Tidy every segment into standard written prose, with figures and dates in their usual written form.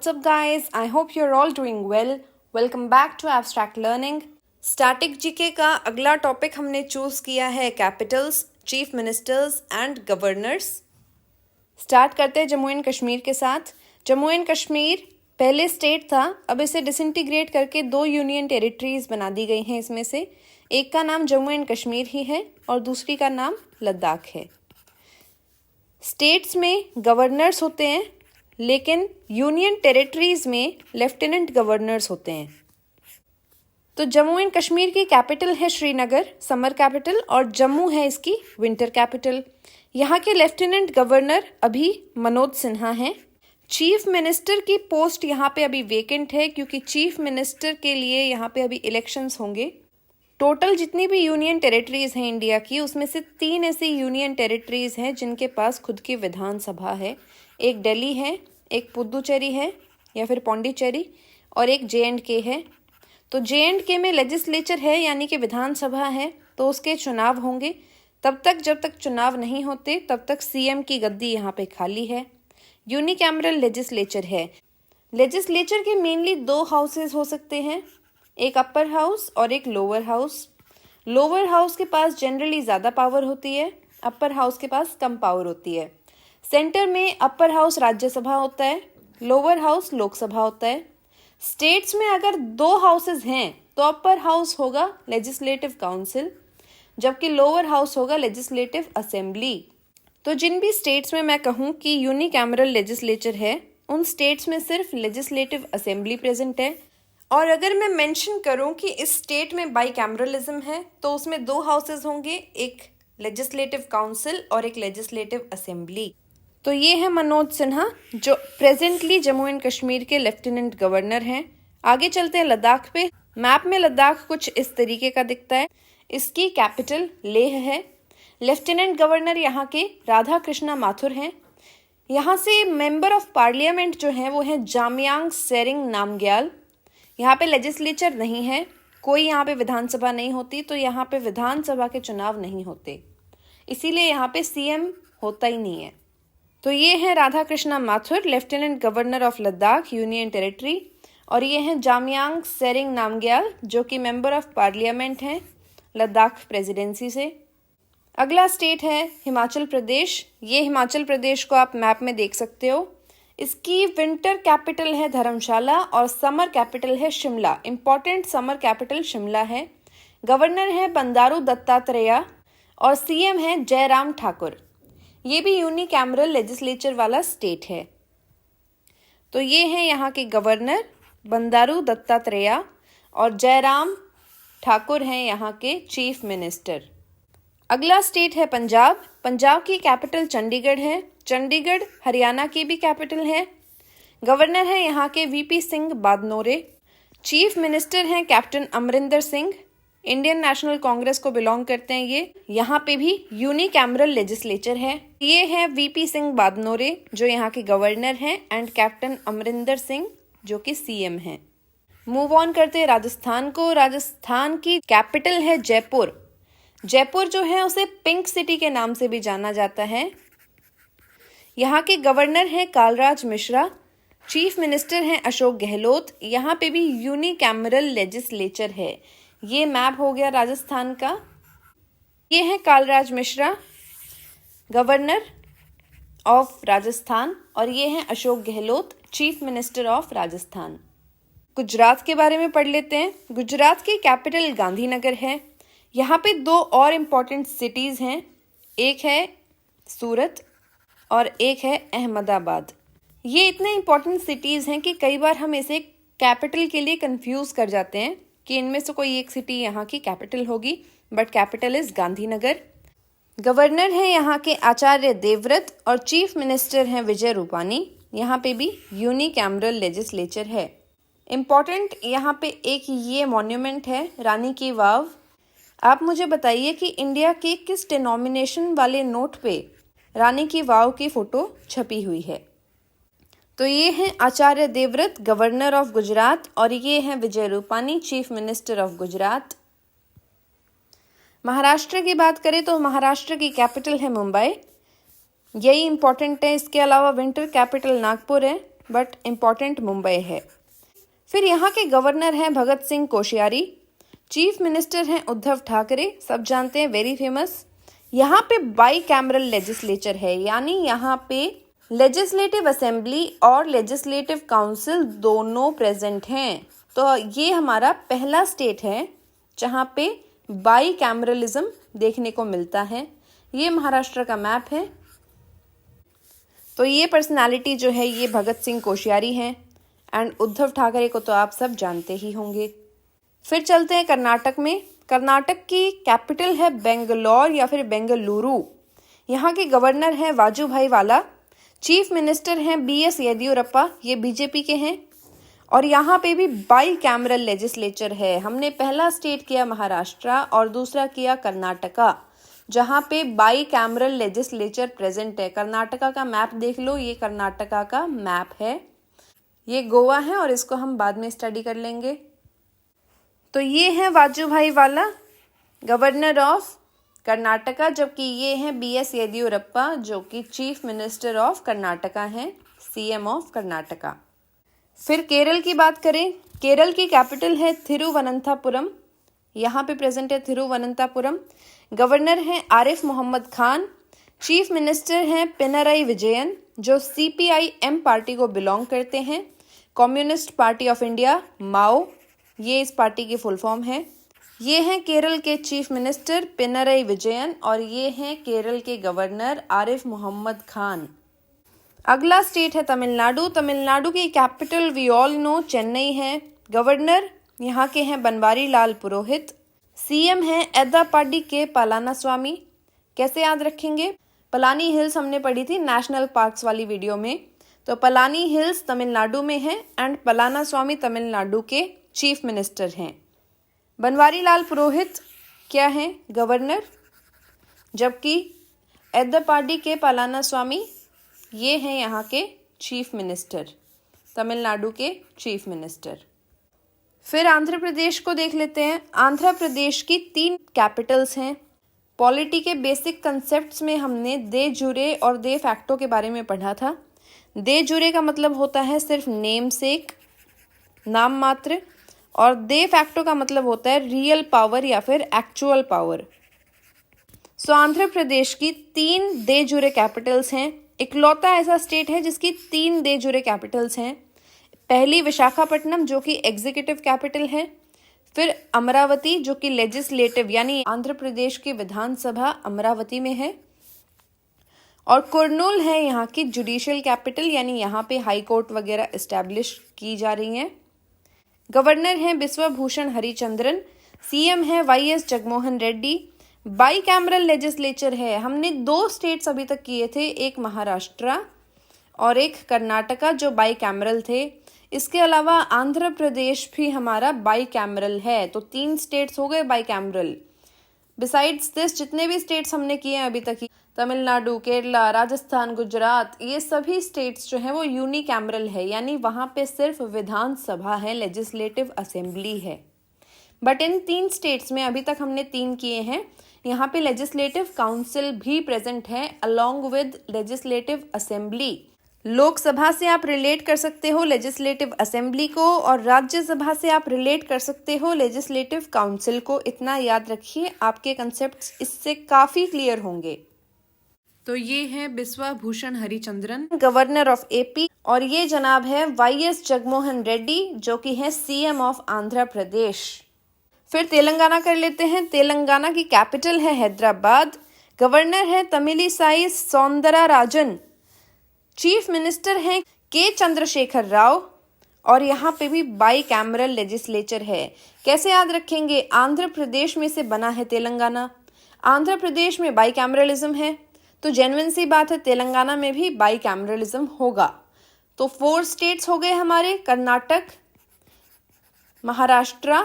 What's up guys? I hope you're all doing well. Welcome back to Abstract Learning. Static GK का अगला topic हमने choose किया है Capitals, chief ministers and governors. Start करते हैं Jammu and Kashmir के साथ। जम्मू एंड कश्मीर पहले स्टेट था, अब इसे डिसइंटीग्रेट करके 2 यूनियन टेरिटरीज बना दी गई हैं। इसमें से एक का नाम जम्मू एंड कश्मीर ही है और दूसरी का नाम लद्दाख है। स्टेट्स में गवर्नर्स होते हैं, लेकिन यूनियन टेरिटरीज में लेफ्टिनेंट गवर्नर्स होते हैं। तो जम्मू एंड कश्मीर की कैपिटल है श्रीनगर, समर कैपिटल, और जम्मू है इसकी विंटर कैपिटल। यहाँ के लेफ्टिनेंट गवर्नर अभी मनोज सिन्हा हैं। चीफ मिनिस्टर की पोस्ट यहाँ पे अभी वेकेंट है, क्योंकि चीफ मिनिस्टर के लिए यहाँ पे अभी इलेक्शंस होंगे। टोटल जितनी भी यूनियन टेरिटरीज हैं इंडिया की, उसमें से 3 ऐसी यूनियन टेरिटरीज हैं जिनके पास खुद की विधानसभा है। एक दिल्ली है, एक पुदुचेरी है या फिर पौंडीचेरी, और एक J&K है। तो J&K में लेजिस्लेचर है, यानी कि विधानसभा है, तो उसके चुनाव होंगे। तब तक जब तक चुनाव नहीं होते तब तक CM की गद्दी यहाँ पे खाली है। यूनिकैमरल लेजिस्लेचर है। लेजिस्लेचर के मेनली 2 हाउसेज हो सकते हैं, एक अपर हाउस और एक लोअर हाउस। लोअर हाउस के पास जनरली ज़्यादा पावर होती है, अपर हाउस के पास कम पावर होती है। सेंटर में अपर हाउस राज्यसभा होता है, लोअर हाउस लोकसभा होता है। स्टेट्स में अगर 2 हाउसेज हैं तो अपर हाउस होगा लेजिस्लेटिव काउंसिल, जबकि लोअर हाउस होगा लेजिस्लेटिव असेंबली। तो जिन भी स्टेट्स में मैं कहूँ कि यूनिकैमरल लेजिस्लेचर है, उन स्टेट्स में सिर्फ लेजिस्लेटिव असेंबली प्रेजेंट है। और अगर मैं मेंशन करूँ कि इस स्टेट में बाईकैमरलिज्म है, तो उसमें 2 हाउसेज होंगे, एक लेजिस्लेटिव काउंसिल और एक लेजिस्लेटिव असेंबली। तो ये है मनोज सिन्हा, जो प्रेजेंटली जम्मू एंड कश्मीर के लेफ्टिनेंट गवर्नर हैं। आगे चलते हैं लद्दाख पे। मैप में लद्दाख कुछ इस तरीके का दिखता है। इसकी कैपिटल लेह है। लेफ्टिनेंट गवर्नर यहाँ के राधा कृष्णा माथुर हैं। यहाँ से मेंबर ऑफ पार्लियामेंट जो हैं वो हैं जामयांग सेरिंग नामग्याल। यहाँ पे लेजिस्लेचर नहीं है, कोई यहाँ पे विधानसभा नहीं होती, तो यहाँ पे विधानसभा के चुनाव नहीं होते, इसीलिए यहाँ पे CM होता ही नहीं है। तो ये है Radha Krishna Mathur, lieutenant governor of Ladakh union territory, और ये हैं जामयांग सेरिंग नामग्याल, जो कि मेंबर ऑफ पार्लियामेंट हैं लद्दाख प्रेसिडेंसी से। अगला स्टेट है हिमाचल प्रदेश। ये हिमाचल प्रदेश को आप मैप में देख सकते हो। इसकी विंटर कैपिटल है धर्मशाला और समर कैपिटल है Shimla. Important summer capital Shimla है। गवर्नर है बंडारू दत्तात्रेय और CM है जयराम ठाकुर। ये भी यूनिकैमरल लेजिस्लेचर वाला स्टेट है। तो ये हैं यहाँ के गवर्नर बंडारू दत्तात्रेय और जयराम ठाकुर हैं यहाँ के चीफ मिनिस्टर। अगला स्टेट है पंजाब। पंजाब की कैपिटल चंडीगढ़ है। चंडीगढ़ हरियाणा की भी कैपिटल है। गवर्नर है यहाँ के VP सिंह बादनोरे। चीफ मिनिस्टर हैं captain Amarinder Singh. Indian national Congress को बिलोंग करते हैं ये। यहाँ पे भी यूनिकैमरल लेजिस्लेचर है। ये है VP सिंह बादनोरे, जो यहाँ के गवर्नर हैं, एंड कैप्टन अमरिंदर सिंह, जो कि CM हैं। मूव ऑन करते हैं राजस्थान को। राजस्थान की कैपिटल है जयपुर। जयपुर जो है उसे पिंक सिटी के नाम से भी जाना जाता है। यहाँ के गवर्नर हैं कालराज मिश्रा। चीफ मिनिस्टर हैं अशोक गहलोत। यहाँ पे भी यूनिकैमरल लेजिस्लेचर है। ये मैप हो गया राजस्थान का। ये है कालराज मिश्रा, गवर्नर ऑफ राजस्थान, और ये हैं Ashok Gehlot, chief minister of Rajasthan. Gujarat के बारे में पढ़ लेते हैं। गुजरात की कैपिटल गांधीनगर है। यहाँ पे 2 और इम्पॉर्टेंट सिटीज़ हैं, एक है सूरत और एक है अहमदाबाद। ये इतने इम्पॉर्टेंट सिटीज़ हैं कि कई बार हम इसे कैपिटल के लिए कंफ्यूज कर जाते हैं कि इनमें से कोई एक सिटी यहाँ की कैपिटल होगी, but capital is Gandhinagar. Governor हैं यहाँ के आचार्य देवव्रत और चीफ मिनिस्टर हैं विजय रूपानी। यहाँ पे भी यूनिकैमरल लेजिस्लेचर है। इम्पॉर्टेंट यहाँ पे एक ये मॉन्यूमेंट है, रानी की वाव। आप मुझे बताइए कि इंडिया के किस डिनोमिनेशन वाले नोट पे रानी की वाव की फोटो छपी हुई है। तो ये हैं आचार्य देवव्रत, गवर्नर ऑफ गुजरात, और ये हैं Vijay Rupani, chief minister of Gujarat. Maharashtra की बात करें तो महाराष्ट्र की कैपिटल है मुंबई। यही इंपॉर्टेंट है। इसके अलावा विंटर कैपिटल नागपुर है। बट इम्पॉर्टेंट मुंबई है। फिर यहाँ के गवर्नर हैं भगत सिंह कोश्यारी, चीफ मिनिस्टर हैं उद्धव ठाकरे, सब जानते हैं, वेरी फेमस। यहाँ पे बाई कैमरल लेजिस्लेचर है, यानी यहाँ पे लेजिस्लेटिव असेंबली और लेजिस्लेटिव काउंसिल दोनों प्रेजेंट हैं। तो ये हमारा पहला स्टेट है जहाँ पे बाई कैमरलिज्म देखने को मिलता है। ये महाराष्ट्र का मैप है। तो ये पर्सनालिटी जो है ये भगत सिंह कोश्यारी हैं एंड उद्धव ठाकरे को तो आप सब जानते ही होंगे। फिर चलते हैं कर्नाटक में। कर्नाटक की कैपिटल है बेंगलोर या फिर बेंगलुरु। यहाँ के गवर्नर हैं वाजूभाई वाला, चीफ मिनिस्टर हैं BS येदियुरप्पा, ये बीजेपी के हैं। और यहाँ पे भी बाई कैमरल लेजिस्लेचर है। हमने पहला स्टेट किया महाराष्ट्र और दूसरा किया कर्नाटका, जहाँ पे बाई कैमरल लेजिस्लेचर प्रेजेंट है। कर्नाटका का मैप देख लो, ये कर्नाटका का मैप है। ये गोवा है और इसको हम बाद में स्टडी कर लेंगे। तो ये है वाजूभाई वाला, गवर्नर ऑफ कर्नाटका, जबकि ये हैं BS येदियुरप्पा जो कि चीफ मिनिस्टर ऑफ कर्नाटका हैं, CM ऑफ कर्नाटका। फिर केरल की बात करें, केरल की कैपिटल है थिरुवनंतपुरम, यहाँ पे प्रेजेंट है थिरुवनंतपुरम। गवर्नर हैं आरिफ मोहम्मद खान, चीफ मिनिस्टर हैं पिनराई विजयन जो CPIM पार्टी को बिलोंग करते हैं, कम्युनिस्ट पार्टी ऑफ इंडिया माओ, ये इस पार्टी की फुल फॉर्म है। ये हैं केरल के चीफ मिनिस्टर पिनराई विजयन और ये हैं केरल के गवर्नर आरिफ मोहम्मद खान। अगला स्टेट है तमिलनाडु। तमिलनाडु की capital V all know Chennai है। गवर्नर यहाँ के हैं बनवारी लाल पुरोहित, CM हैं एद्दापाडी के पलानास्वामी। कैसे याद रखेंगे? पलानी हिल्स हमने पढ़ी थी नेशनल पार्क्स वाली वीडियो में। तो पलानी हिल्स तमिलनाडु में है एंड पलानास्वामी तमिलनाडु के चीफ मिनिस्टर हैं। बनवारी लाल पुरोहित क्या हैं? गवर्नर, जबकि एद्दापाडी के पलानास्वामी ये हैं यहाँ के चीफ मिनिस्टर, तमिलनाडु के चीफ मिनिस्टर। फिर आंध्र प्रदेश को देख लेते हैं। आंध्र प्रदेश की 3 कैपिटल्स हैं। पॉलिटी के बेसिक कंसेप्ट्स में हमने दे जुरे और दे फैक्टो के बारे में पढ़ा था। दे जुरे का मतलब होता है सिर्फ नेम सेक, नाम मात्र, और दे फैक्टो का मतलब होता है रियल पावर या फिर एक्चुअल पावर। सो आंध्र प्रदेश की 3 दे जुरे कैपिटल्स हैं। इकलौता ऐसा स्टेट है जिसकी 3 दे जुरे कैपिटल्स हैं। पहली विशाखापट्टनम जो कि एग्जीक्यूटिव कैपिटल है, फिर अमरावती जो कि लेजिस्लेटिव यानी आंध्र प्रदेश की विधानसभा अमरावती में है, और कुर्नूल है यहाँ की जुडिशियल कैपिटल यानी यहाँ पे हाई कोर्ट वगैरह एस्टैब्लिश की जा रही हैं। गवर्नर हैं बिस्वाभूषण हरिचंद्रन, CM है YS Jagmohan Reddy. By cameral legislature है। हमने 2 स्टेट्स अभी तक किए थे, एक महाराष्ट्र और एक कर्नाटका जो बाई कैमरल थे। इसके अलावा आंध्र प्रदेश भी हमारा बाई कैमरल है। तो 3 स्टेट्स हो गए बाई कैमरल। बिसाइड्स दिस जितने भी स्टेट्स हमने किए हैं अभी तक, तमिलनाडु, केरला, राजस्थान, गुजरात, ये सभी स्टेट्स जो हैं वो यूनिकैमरल है, यानी वहाँ पे सिर्फ विधानसभा है, लेजिस्लेटिव असेंबली है। बट इन 3 स्टेट्स में अभी तक हमने 3 किए हैं, यहाँ पे लेजिस्लेटिव काउंसिल भी प्रेजेंट है along with legislative assembly. Lok Sabha से आप रिलेट कर सकते हो लेजिस्लेटिव असेंबली को और राज्यसभा से आप रिलेट कर सकते हो लेजिस्लेटिव काउंसिल को। इतना याद रखिए, आपके कंसेप्ट्स इससे काफी क्लियर होंगे। तो ये है बिस्वाभूषण हरिचंद्रन, गवर्नर ऑफ AP, और ये जनाब है YS जगमोहन रेड्डी जो कि है CM ऑफ आंध्र प्रदेश। फिर तेलंगाना कर लेते हैं। तेलंगाना की कैपिटल है हैदराबाद। गवर्नर है तमिलिसाई सौंदरराजन, चीफ मिनिस्टर हैं के चंद्रशेखर राव, और यहाँ पे भी बाई कैमरल लेजिस्लेचर है। कैसे याद रखेंगे? आंध्र प्रदेश में से बना है तेलंगाना, आंध्र प्रदेश में बाई कैमरलिज्म है, तो जेन्युइन सी बात है तेलंगाना में भी बाई कैमरलिज्म होगा। तो 4 स्टेट्स हो गए हमारे, कर्नाटक, महाराष्ट्र,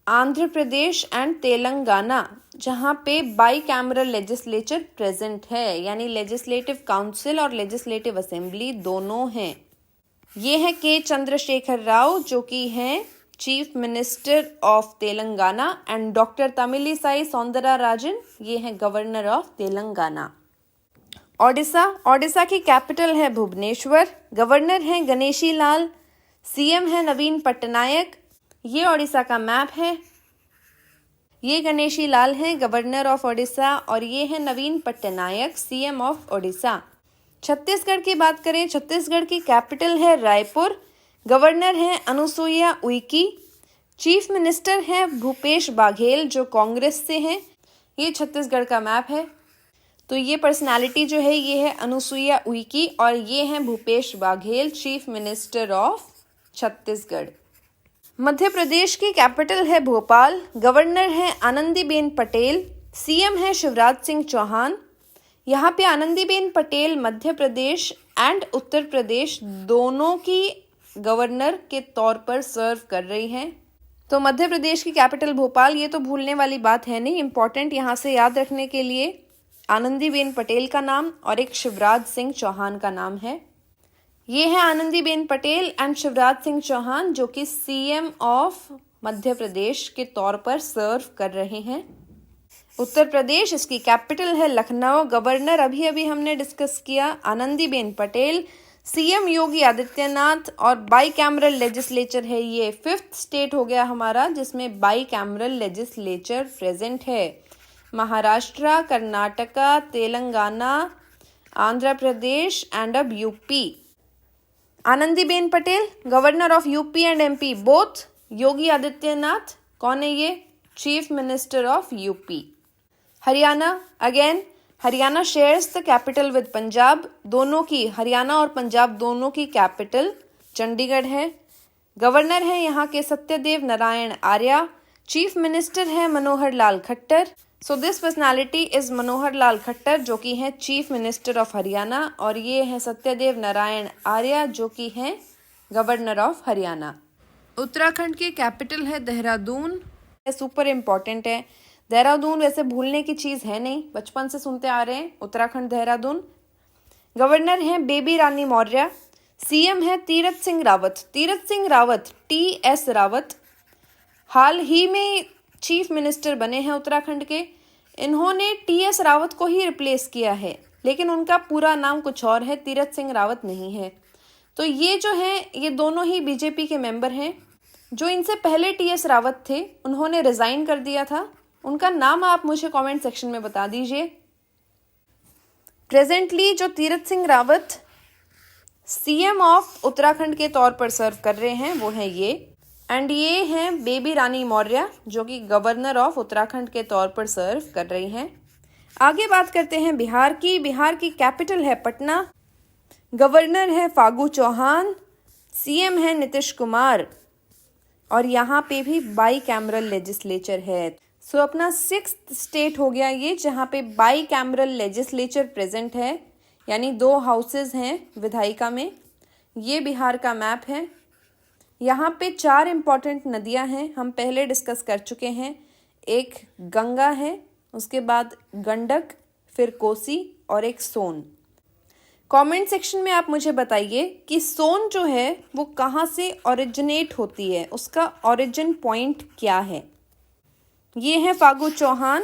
आंध्र प्रदेश एंड तेलंगाना, जहाँ पे बाई कैमरल लेजिस्लेचर प्रेजेंट है, यानी लेजिस्लेटिव काउंसिल और लेजिस्लेटिव असेंबली दोनों हैं। ये है के चंद्रशेखर राव जो कि हैं chief minister of Telangana, and doctor Tamilisai Soundararajan ये हैं गवर्नर ऑफ तेलंगाना। ओडिशा, ओडिशा की कैपिटल है भुवनेश्वर, गवर्नर हैं गणेशी लाल, सीएम है नवीन पटनायक। ये ओडिशा का मैप है। ये गणेशी लाल हैं गवर्नर ऑफ ओडिशा और ये है नवीन पटनायक सीएम ऑफ ओडिशा। छत्तीसगढ़ की बात करें, छत्तीसगढ़ की कैपिटल है रायपुर, गवर्नर हैं अनुसुईया उइके, चीफ मिनिस्टर हैं भूपेश बाघेल जो कांग्रेस से हैं। ये छत्तीसगढ़ का मैप है। तो ये पर्सनालिटी जो है ये है अनुसुईया उइके और ये हैं Bhupesh Baghel, chief minister of Chhattisgarh. Madhya Pradesh की कैपिटल है भोपाल, गवर्नर हैं आनंदीबेन पटेल, सीएम है शिवराज सिंह चौहान। यहाँ पे आनंदीबेन पटेल मध्य प्रदेश एंड उत्तर प्रदेश दोनों की गवर्नर के तौर पर सर्व कर रही हैं। तो मध्य प्रदेश की कैपिटल भोपाल, ये तो भूलने वाली बात है नहीं, इंपॉर्टेंट यहाँ से याद रखने के लिए आनंदीबेन पटेल का नाम और एक शिवराज सिंह चौहान का नाम है। ये है आनंदीबेन पटेल एंड शिवराज सिंह चौहान जो कि सीएम ऑफ मध्य प्रदेश के तौर पर सर्व कर रहे हैं। उत्तर प्रदेश, इसकी कैपिटल है लखनऊ, गवर्नर अभी अभी हमने डिस्कस किया आनंदीबेन पटेल, सीएम योगी आदित्यनाथ और बाई कैमरल लेजिस्लेचर है। ये 5th स्टेट हो गया हमारा जिसमें बाई कैमरल लेजिस्लेचर प्रेजेंट है। महाराष्ट्र, कर्नाटका, तेलंगाना, आंध्र प्रदेश एंड अब UP. Anandiben Patel governor of UP and MP both. Yogi Adityanath कौन है ये? Chief minister of UP. Haryana, again Haryana shares the capital with Punjab. दोनों की, हरियाणा और पंजाब दोनों की कैपिटल चंडीगढ़ है। गवर्नर है यहाँ के सत्यदेव नारायण आर्या, चीफ मिनिस्टर है Manohar Lal Khattar. So this personality is Manohar Lal Khattar जो कि हैं चीफ मिनिस्टर ऑफ हरियाणा और ये हैं सत्यदेव नारायण आर्या जो कि हैं गवर्नर ऑफ हरियाणा। उत्तराखंड की कैपिटल है देहरादून। सुपर इम्पॉर्टेंट है देहरादून, वैसे भूलने की चीज़ है नहीं, बचपन से सुनते आ रहे हैं उत्तराखंड देहरादून। गवर्नर हैं बेबी रानी मौर्य, सीएम है तीरथ सिंह रावत। तीरथ सिंह रावत, TS रावत, हाल ही में चीफ मिनिस्टर बने हैं उत्तराखंड के। इन्होंने TS रावत को ही रिप्लेस किया है लेकिन उनका पूरा नाम कुछ और है, तीरथ सिंह रावत नहीं है। तो ये जो है ये दोनों ही बीजेपी के मेंबर हैं। जो इनसे पहले TS रावत थे उन्होंने रिजाइन कर दिया था, उनका नाम आप मुझे कमेंट सेक्शन में बता दीजिए। प्रेजेंटली जो तीरथ सिंह रावत सीएम ऑफ उत्तराखंड के तौर पर सर्व कर रहे हैं वो है ये, एंड ये हैं बेबी रानी मौर्य जो कि गवर्नर ऑफ उत्तराखंड के तौर पर सर्व कर रही हैं। आगे बात करते हैं बिहार की। बिहार की कैपिटल है पटना, गवर्नर है फागू चौहान, सीएम है नीतीश कुमार और यहाँ पे भी बाई कैमरल लेजिस्लेचर है। सो अपना 6th स्टेट हो गया ये जहाँ पे बाई कैमरल लेजिस्लेचर प्रेजेंट है, यानी 2 हाउसेज हैं विधायिका में। ये बिहार का मैप है। यहाँ पे 4 इम्पॉर्टेंट नदियाँ हैं, हम पहले डिस्कस कर चुके हैं। एक गंगा है, उसके बाद गंडक, फिर कोसी और एक सोन। कमेंट सेक्शन में आप मुझे बताइए कि सोन जो है वो कहाँ से ओरिजिनेट होती है, उसका ओरिजिन पॉइंट क्या है। ये हैं फागू चौहान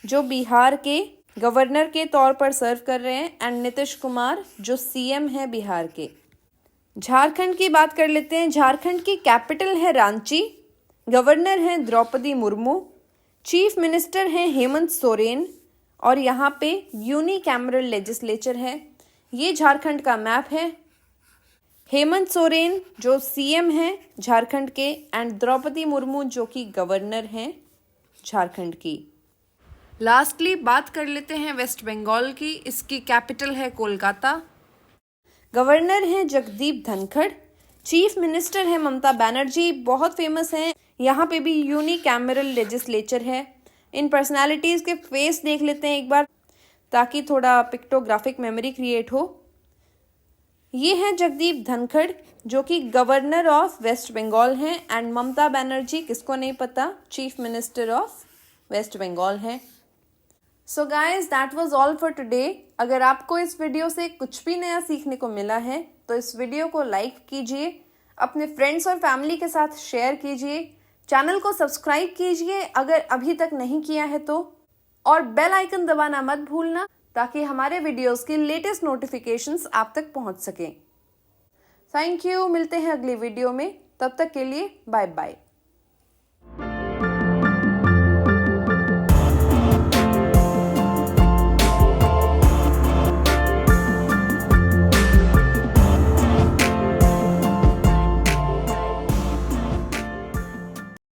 जो बिहार के गवर्नर के तौर पर सर्व कर रहे हैं एंड नीतीश कुमार जो सीएम है बिहार के। झारखंड की बात कर लेते हैं। झारखंड की कैपिटल है रांची, गवर्नर हैं द्रौपदी मुर्मू, चीफ मिनिस्टर हैं हेमंत सोरेन और यहाँ पे यूनिकैमरल लेजिस्लेचर है। ये झारखंड का मैप है। हेमंत सोरेन जो सीएम हैं झारखंड के एंड द्रौपदी मुर्मू जो कि गवर्नर हैं झारखंड की। लास्टली बात कर लेते हैं वेस्ट बंगाल की। इसकी कैपिटल है कोलकाता, गवर्नर हैं जगदीप धनखड़, चीफ मिनिस्टर है ममता बनर्जी, बहुत फेमस हैं। यहाँ पे भी यूनिकैमरल लेजिस्लेचर है। इन पर्सनालिटीज़ के फेस देख लेते हैं एक बार ताकि थोड़ा पिक्टोग्राफिक मेमोरी क्रिएट हो। ये हैं जगदीप धनखड़ जो कि गवर्नर ऑफ वेस्ट बंगाल हैं एंड ममता बनर्जी किसको नहीं पता, chief minister of west Bengal हैं। So guys that was all for today. अगर आपको इस वीडियो से कुछ भी नया सीखने को मिला है तो इस वीडियो को लाइक कीजिए, अपने फ्रेंड्स और फैमिली के साथ शेयर कीजिए, चैनल को सब्सक्राइब कीजिए अगर अभी तक नहीं किया है तो, और बेल आइकन दबाना मत भूलना ताकि हमारे वीडियोस की लेटेस्ट नोटिफिकेशंस आप तक पहुंच सकें। Thank you. मिलते हैं अगली वीडियो में, तब तक के लिए बाय बाय।